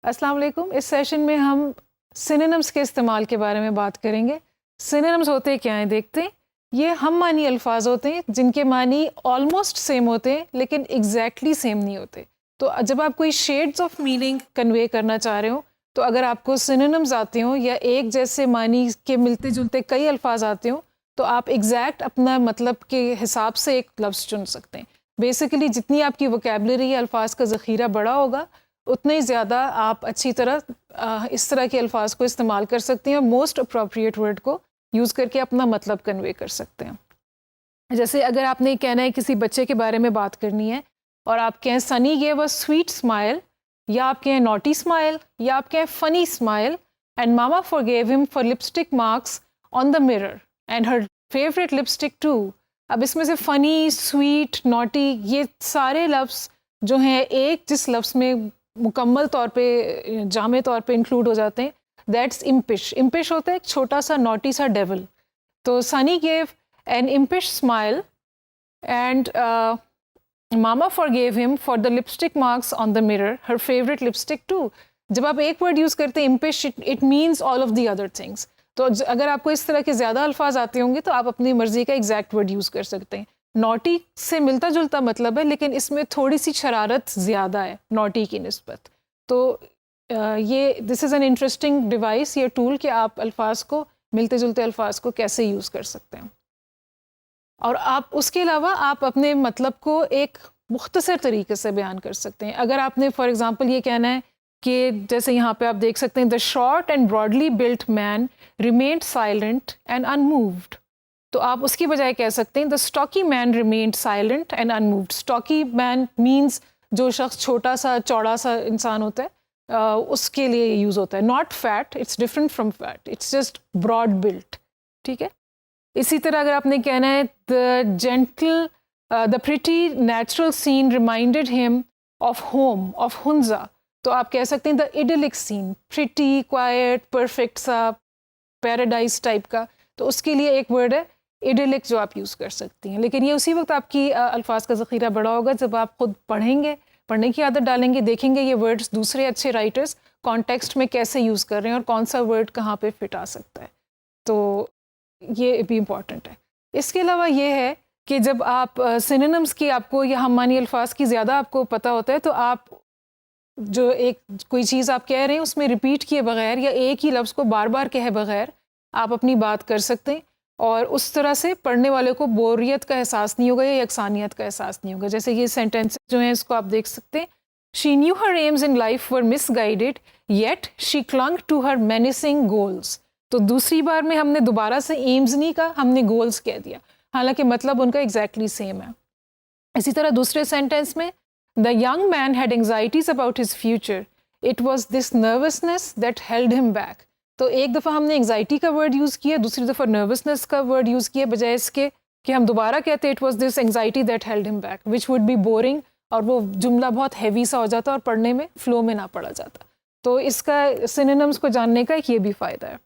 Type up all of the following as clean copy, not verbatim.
अस्सलाम वालेकुम। इस सेशन में हम सिनोनिम्स के इस्तेमाल के बारे में बात करेंगे। सिनोनिम्स होते क्या हैं देखते हैं। ये हम मानी अल्फाज होते हैं जिनके मानी ऑलमोस्ट सेम होते हैं लेकिन एग्जैक्टली सेम नहीं होते। तो जब आप कोई शेड्स ऑफ मीनिंग कन्वे करना चाह रहे हो तो अगर आपको सिनोनिम्स आते हो या एक जैसे मानी के मिलते जुलते कई अल्फाज आते हो तो आप एग्जैक्ट अपना मतलब के हिसाब से एक लफ्ज़ चुन सकते हैं। बेसिकली जितनी आपकी वोकेबलरी अल्फाज का ज़ख़ीरा बड़ा होगा उतने ही ज़्यादा आप अच्छी तरह इस तरह के अल्फाज को इस्तेमाल कर सकते हैं और मोस्ट अप्रोप्रिएट वर्ड को यूज़ करके अपना मतलब कन्वे कर सकते हैं। जैसे अगर आपने कहना है किसी बच्चे के बारे में बात करनी है और आप कहें Sunny gave a sweet smile, या आप कहें नॉटी स्माइल, या आप कहें funny smile, and mama forgave him for lipstick marks on the mirror and her favourite lipstick too. अब इसमें से फ़नी, स्वीट, नॉटी ये सारे लफ्ज़ जो हैं एक जिस लफ्ज़ में मुकम्मल तौर पे जामे तौर पे इंक्लूड हो जाते हैं, दैट्स इम्पिश। इम्पिश होता है एक छोटा सा नॉटी सा डेविल। तो Sunny gave an impish smile and mama forgave him for the lipstick marks on the mirror her favourite lipstick too. जब आप एक वर्ड यूज़ करते हैं impish, it means all of the other things. तो अगर आपको इस तरह के ज़्यादा अल्फाज आते होंगे तो आप अपनी मर्ज़ी का एग्जैक्ट वर्ड यूज़ कर सकते हैं। नॉटी से मिलता जुलता मतलब है लेकिन इसमें थोड़ी सी शरारत ज़्यादा है नॉटी की निस्बत। तो ये this is an interesting device, ये टूल कि आप अल्फाज को मिलते जुलते अल्फाज को कैसे यूज़ कर सकते हैं। और आप उसके अलावा आप अपने मतलब को एक मुख्तसर तरीके से बयान कर सकते हैं। अगर आपने फॉर एग्ज़ाम्पल ये कहना है कि जैसे यहाँ पे आप देख सकते हैं the short and broadly built man remained silent and unmoved, तो आप उसकी बजाय कह सकते हैं the stocky man remained silent and unmoved. Stocky man means जो शख्स छोटा सा चौड़ा सा इंसान होता है उसके लिए यूज़ होता है। Not fat, it's different from fat, it's just broad built. ठीक है। इसी तरह अगर आपने कहना है the gentle the pretty natural scene reminded him of home of Hunza, तो आप कह सकते हैं the idyllic scene, pretty, quite, perfect सा, पैराडाइज टाइप का। तो उसके लिए एक वर्ड है इडिलिक जो आप यूज़ कर सकती हैं। लेकिन ये उसी वक्त आपकी अल्फाज का ज़ख़ीरा बड़ा होगा जब आप खुद पढ़ेंगे, पढ़ने की आदत डालेंगे, देखेंगे ये वर्ड्स दूसरे अच्छे राइटर्स कॉन्टेक्स्ट में कैसे यूज़ कर रहे हैं और कौन सा वर्ड कहाँ पे फिट आ सकता है। तो ये भी इम्पॉर्टेंट है। इसके अलावा ये है कि जब आप सिनोनिम्स की आपको या हम मानी अल्फाज की ज़्यादा आपको पता होता है तो आप जो एक कोई चीज़ आप कह रहे हैं उसमें रिपीट किए बगैर या एक ही लफ्ज़ को बार बार कहे बगैर आप अपनी बात कर सकते हैं और उस तरह से पढ़ने वाले को बोरियत का एहसास नहीं होगा या यकसानियत का एहसास नहीं होगा। जैसे ये सेंटेंस जो हैं इसको आप देख सकते हैं। She knew her aims in life were misguided yet she clung to her menacing goals. तो दूसरी बार में हमने दोबारा से एम्स नहीं कहा, हमने गोल्स कह दिया, हालांकि मतलब उनका एग्जैक्टली सेम है। इसी तरह दूसरे सेंटेंस में the young man had anxieties about his future, it was this nervousness that held him back. तो एक दफ़ा हमने एंग्जाइटी का वर्ड यूज़ किया, दूसरी दफ़ा नर्वसनेस का वर्ड यूज़ किया, बजाय इसके कि हम दोबारा कहते it was this anxiety that held him back, which would be boring और वो जुमला बहुत हैवी सा हो जाता और पढ़ने में फ़्लो में ना पढ़ा जाता। तो इसका सिनोनिम्स को जानने का एक ये भी फ़ायदा है।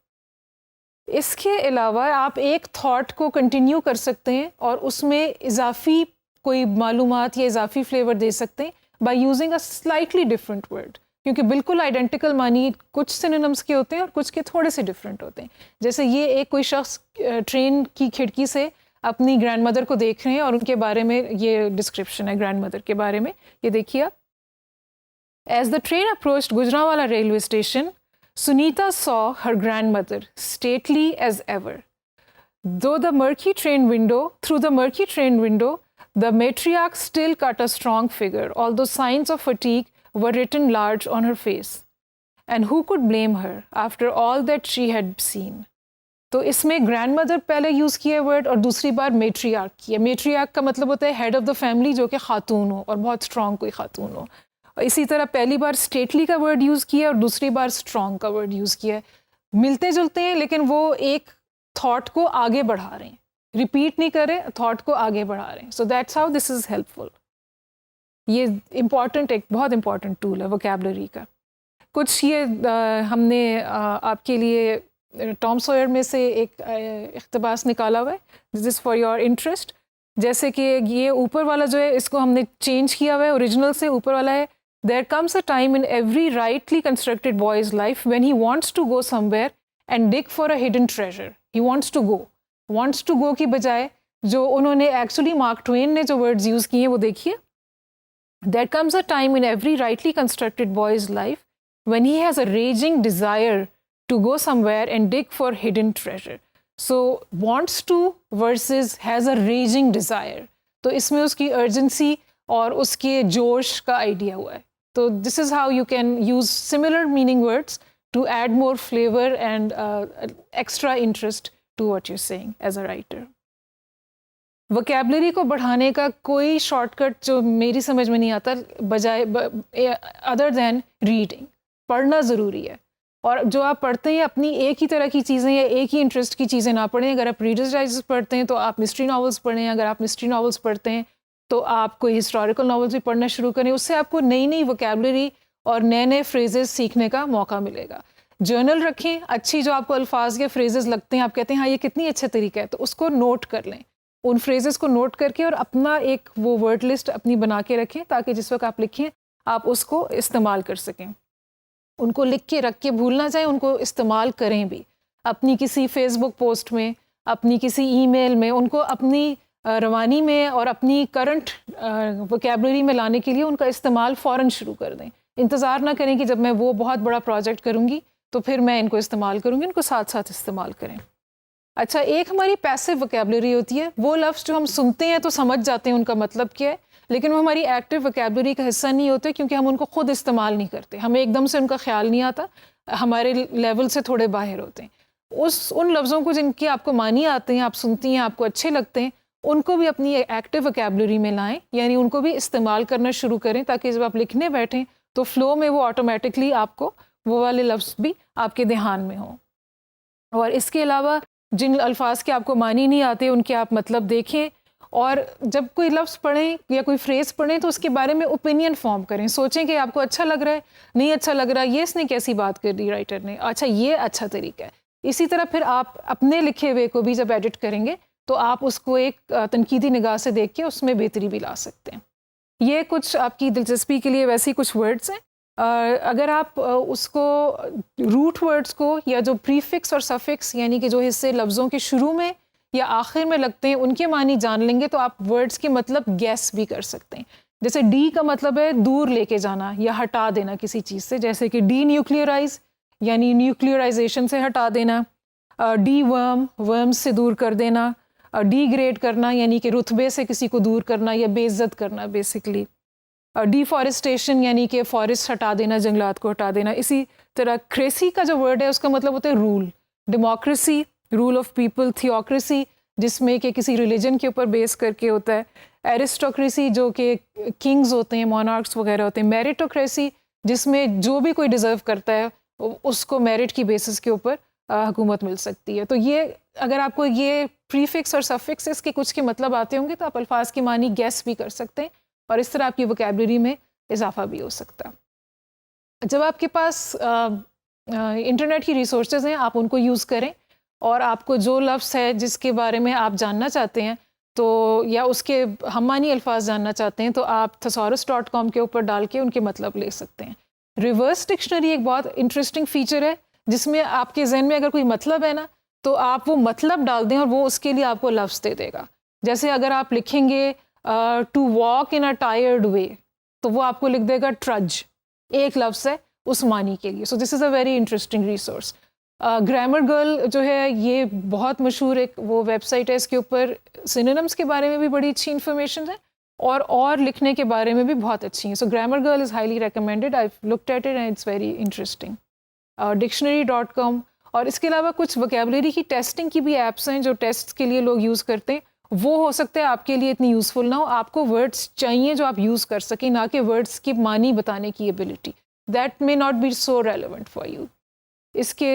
इसके अलावा आप एक थॉट को कंटिन्यू कर सकते हैं और उसमें इजाफी कोई मालूमात या इजाफी फ्लेवर दे सकते हैं by using a slightly different word, क्योंकि बिल्कुल आइडेंटिकल मानी कुछ सिनोनिम्स के होते हैं और कुछ के थोड़े से डिफरेंट होते हैं। जैसे ये एक कोई शख्स ट्रेन की खिड़की से अपनी ग्रैंड मदर को देख रहे हैं और उनके बारे में ये डिस्क्रिप्शन है ग्रैंड मदर के बारे में। ये देखिए, as the train approached Gujranwala railway station, Sunita saw her grandmother, stately as ever. Through the murky train window, the matriarch still cut a strong figure, although signs of fatigue were written large on her face. And who could blame her after all that she had seen? तो इसमें grandmother पहले use किया word और दूसरी बार matriarch किया। matriarch का मतलब होता है head of the family, जो कि खातून हो और बहुत strong कोई खातून हो। इसी तरह पहली बार स्टेटली का वर्ड यूज़ किया और दूसरी बार स्ट्रॉन्ग का वर्ड यूज़ किया। मिलते जुलते हैं लेकिन वो एक थॉट को आगे बढ़ा रहे हैं, रिपीट नहीं कर रहे, थॉट को आगे बढ़ा रहे हैं। So that's how this is helpful. ये इम्पॉर्टेंट, एक बहुत इम्पॉर्टेंट टूल है वोकैबलरी का। कुछ ये हमने आपके लिए टॉम सॉयर में से एक इक़्तिबास निकाला हुआ है, this is for your interest. जैसे कि ये ऊपर वाला जो है इसको हमने चेंज किया हुआ है, ओरिजिनल से ऊपर वाला है There comes a time in every rightly constructed boy's life when he wants to go somewhere and dig for a hidden treasure. He wants to go. Wants to go की बजाय जो उन्होंने एक्चुअली मार्क ट्वेन ने जो words use किए हैं वो देखिए. There comes a time in every rightly constructed boy's life when he has a raging desire to go somewhere and dig for hidden treasure. So wants to versus has a raging desire. तो इसमें उसकी urgency और उसके जोश का idea हुआ है. तो this is how you can use similar meaning words to add more flavor and extra interest to what you're saying as a writer. Vocabulary को बढ़ाने का कोई शॉर्टकट जो मेरी समझ में नहीं आता बजाय अदर देन रीडिंग. पढ़ना ज़रूरी है, और जो आप पढ़ते हैं अपनी एक ही तरह की चीज़ें या एक ही इंटरेस्ट की चीज़ें ना पढ़ें. अगर आप रीडर्स डाइजेस्ट पढ़ते हैं तो आप मिस्ट्री नॉवेल्स पढ़ें. अगर आप मिस्ट्री नॉवेल्स पढ़ते हैं तो आप कोई हिस्टोरिकल नॉवेल्स भी पढ़ना शुरू करें. उससे आपको नई नई वोकैबलरी और नए नए फ्रेजेस सीखने का मौका मिलेगा. जर्नल रखें, अच्छी जो आपको अल्फाज या फ्रेजेस लगते हैं, आप कहते हैं हाँ ये कितनी अच्छा तरीका है, तो उसको नोट कर लें. उन फ्रेजेस को नोट करके और अपना एक वो वर्ड लिस्ट अपनी बना के रखें ताकि जिस वक्त आप लिखें आप उसको इस्तेमाल कर सकें. उनको लिख के रख के भूल ना जाए, उनको इस्तेमाल करें भी. अपनी किसी फेसबुक पोस्ट में, अपनी किसी ईमेल में, उनको अपनी रवानी में और अपनी करंट वोकैबलरी में लाने के लिए उनका इस्तेमाल फ़ौरन शुरू कर दें. इंतज़ार ना करें कि जब मैं वो बहुत बड़ा प्रोजेक्ट करूँगी तो फिर मैं इनको इस्तेमाल करूँगी. इनको साथ साथ इस्तेमाल करें. अच्छा, एक हमारी पैसिव वोकैबलरी होती है. वो लफ्ज़ जो हम सुनते हैं तो समझ जाते हैं उनका मतलब क्या है, लेकिन वो हमारी एक्टिव वोकैबलरी का हिस्सा नहीं होते क्योंकि हम उनको खुद इस्तेमाल नहीं करते. हमें एकदम से उनका ख्याल नहीं आता, हमारे लेवल से थोड़े बाहर होते हैं. उन लफ्ज़ों को जिनकी आपको मानी आते हैं, आप सुनती हैं, आपको अच्छे लगते हैं, उनको भी अपनी एक्टिव वोकैबलरी में लाएं. यानी उनको भी इस्तेमाल करना शुरू करें ताकि जब आप लिखने बैठें तो फ़्लो में वो ऑटोमेटिकली आपको वो वाले लफ्ज़ भी आपके ध्यान में हों. और इसके अलावा जिन अल्फाज के आपको मानी नहीं आते उनके आप मतलब देखें, और जब कोई लफ्ज़ पढ़ें या कोई फ्रेज़ पढ़ें तो उसके बारे में ओपिनियन फॉर्म करें. सोचें कि आपको अच्छा लग रहा है, नहीं अच्छा लग रहा, ये इसने कैसी बात कर दी राइटर ने, अच्छा ये अच्छा तरीका है. इसी तरह फिर आप अपने लिखे हुए को भी जब एडिट करेंगे तो आप उसको एक तनकीदी निगाह से देख के उसमें बेहतरी भी ला सकते हैं. ये कुछ आपकी दिलचस्पी के लिए वैसे कुछ वर्ड्स हैं. अगर आप उसको रूट वर्ड्स को या जो प्रीफिक्स और सफिक्स यानी कि जो हिस्से लफ्ज़ों के शुरू में या आखिर में लगते हैं उनके मानी जान लेंगे तो आप वर्ड्स के मतलब गैस भी कर सकते हैं. जैसे डी का मतलब है दूर लेके जाना या हटा देना किसी चीज़ से, जैसे कि डी न्यूक्लियराइज यानी न्यूक्लियराइजेशन से हटा देना. डी वर्म, वर्म से दूर कर देना. डीग्रेड करना यानी कि रुतबे से किसी को दूर करना या बेइज्जत करना बेसिकली. डिफॉरेस्टेशन यानी कि फॉरेस्ट हटा देना, जंगलात को हटा देना. इसी तरह क्रेसी का जो वर्ड है उसका मतलब होता है rule. Democracy, rule of people. Theocracy जिसमें कि किसी रिलीजन के ऊपर बेस करके होता है. एरिस्टोक्रेसी जो कि किंग्स होते हैं, मोनार्क्स वगैरह होते हैं. मेरिटोक्रेसी जिसमें जो भी कोई डिज़र्व करता है उसको मेरिट की बेसिस के ऊपर हुकूमत मिल सकती है. तो ये अगर आपको ये प्रीफिक्स और सफिक्स के कुछ के मतलब आते होंगे तो आप अल्फाज की मानी गैस भी कर सकते हैं और इस तरह आपकी वोकैबलरी में इजाफा भी हो सकता है. जब आपके पास इंटरनेट की रिसोर्सेज हैं आप उनको यूज़ करें, और आपको जो लफ्ज़ है जिसके बारे में आप जानना चाहते हैं तो या उसके हमानी अल्फाज जानना चाहते हैं तो आप thesaurus.com के ऊपर डाल के उनके मतलब ले सकते हैं. रिवर्स डिक्शनरी एक बहुत इंटरेस्टिंग फ़ीचर है जिसमें आपके जहन में अगर कोई मतलब है ना तो आप वो मतलब डाल दें और वो उसके लिए आपको लफ्ज़ दे देगा. जैसे अगर आप लिखेंगे to walk in a tired way तो वो आपको लिख देगा ट्रज, एक लफ्ज़ है उस मानी के लिए. So this is a very interesting resource. Grammar girl जो है ये बहुत मशहूर एक वो वेबसाइट है, इसके ऊपर सिनोनिम्स के बारे में भी बड़ी अच्छी इन्फॉर्मेशन है और लिखने के बारे में भी बहुत अच्छी हैं. So Grammar Girl is highly recommended. I looked at it and it's very interesting. डिक्शनरी.com. और इसके अलावा कुछ वोकैबलरी की टेस्टिंग की भी ऐप्स हैं जो टेस्ट के लिए लोग यूज़ करते हैं. वो हो सकता है आपके लिए इतनी यूज़फुल ना हो. आपको वर्ड्स चाहिए जो आप यूज़ कर सकें, ना कि वर्ड्स की मानी बताने की ability. That may not be so relevant for you. इसके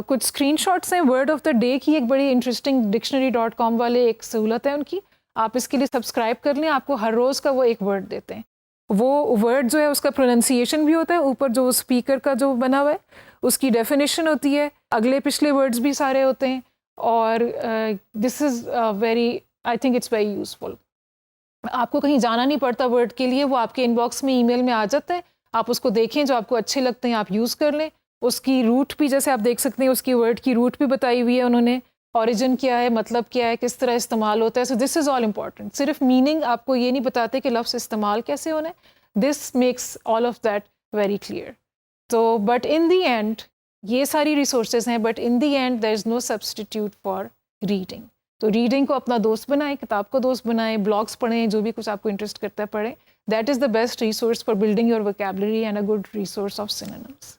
कुछ स्क्रीनशॉट्स हैं. वर्ड ऑफ द डे की एक बड़ी इंटरेस्टिंग डिक्शनरी.com वाले एक सहूलत है उनकी, आप इसके लिए सब्सक्राइब कर लें. आपको हर रोज़ का वो एक वर्ड देते हैं. वो वर्ड जो है उसका प्रोनाउंसिएशन भी होता है, ऊपर जो स्पीकर का जो बना हुआ है उसकी डेफिनेशन होती है, अगले पिछले वर्ड्स भी सारे होते हैं. और this is very, I think it's very useful. आपको कहीं जाना नहीं पड़ता वर्ड के लिए, वो आपके इनबॉक्स में ईमेल में आ जाता है. आप उसको देखें, जो आपको अच्छे लगते हैं आप यूज़ कर लें। उसकी रूट भी जैसे आप देख सकते हैं, उसकी वर्ड की रूट भी बताई हुई है उन्होंने, ओरिजिन क्या है, मतलब क्या है, किस तरह इस्तेमाल होता है। So this is all important. सिर्फ मीनिंग आपको ये नहीं बताते कि लफ्ज़ इस्तेमाल कैसे होना है, this makes all of that very clear. तो बट इन दी एंड ये सारी रिसोर्सेज हैं, but in the end there is no substitute for reading. तो रीडिंग को अपना दोस्त बनाएं, किताब को दोस्त बनाएं, ब्लॉग्स पढ़ें, जो भी कुछ आपको इंटरेस्ट करता है पढ़ें। That is the best resource for building your vocabulary and a good resource of synonyms.